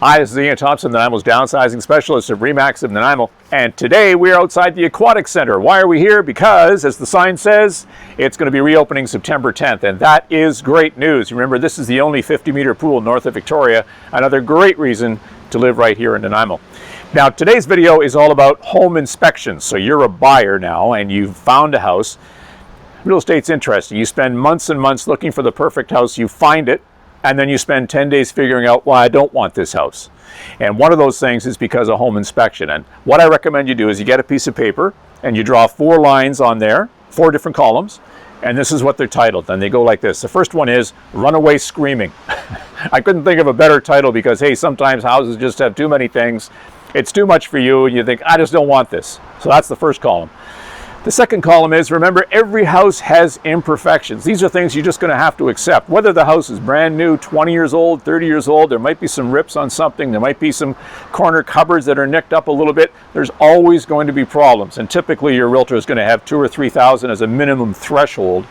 Hi, this is Ian Thompson, Nanaimo's downsizing specialist at RE/MAX of Nanaimo. And today we are outside the Aquatic Center. Why are we here? Because, as the sign says, it's going to be reopening September 10th. And that is great news. Remember, this is the only 50-meter pool north of Victoria. Another great reason to live right here in Nanaimo. Now, today's video is all about home inspections. So you're a buyer now and you've found a house. Real estate's interesting. You spend months and months looking for the perfect house. You find it. And then you spend 10 days figuring out why I don't want this house. And one of those things is because of home inspection. And what I recommend you do is you get a piece of paper and you draw 4 lines on there, 4 different columns, and this is what they're titled. And they go like this. The first one is Runaway Screaming. I couldn't think of a better title because, hey, sometimes houses just have too many things. It's too much for you and you think, I just don't want this. So that's the first column. The second column is, remember, every house has imperfections. These are things you're just going to have to accept. Whether the house is brand new, 20 years old, 30 years old, there might be some rips on something, there might be some corner cupboards that are nicked up a little bit. There's always going to be problems. And typically your realtor is going to have $2,000 or $3,000 as a minimum threshold.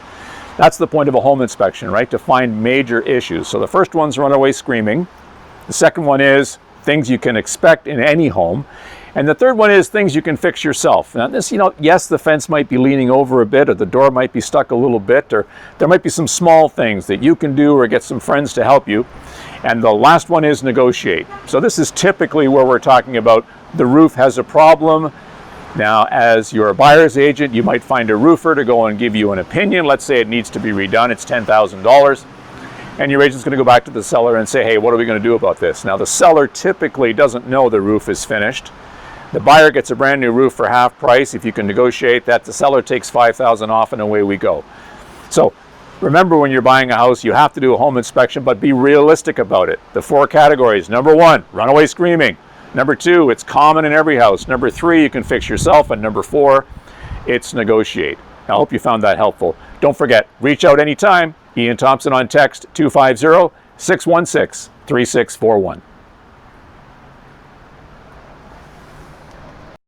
That's the point of a home inspection, right? To find major issues. So the first one's runaway screaming. The second one is things you can expect in any home. And the third one is things you can fix yourself. Now this, yes, the fence might be leaning over a bit, or the door might be stuck a little bit, or there might be some small things that you can do or get some friends to help you. And the last one is negotiate. So this is typically where we're talking about the roof has a problem. Now, as your buyer's agent, you might find a roofer to go and give you an opinion. Let's say it needs to be redone. It's $10,000. And your agent's going to go back to the seller and say, hey, what are we going to do about this? Now, the seller typically doesn't know the roof is finished. The buyer gets a brand new roof for half price. If you can negotiate that, the seller takes $5,000 off and away we go. So remember, when you're buying a house, you have to do a home inspection, but be realistic about it. The 4 categories. Number 1, runaway screaming. Number 2, it's common in every house. Number 3, you can fix yourself. And number 4, it's negotiate. I hope you found that helpful. Don't forget, reach out anytime. Ian Thompson on text 250-616-3641.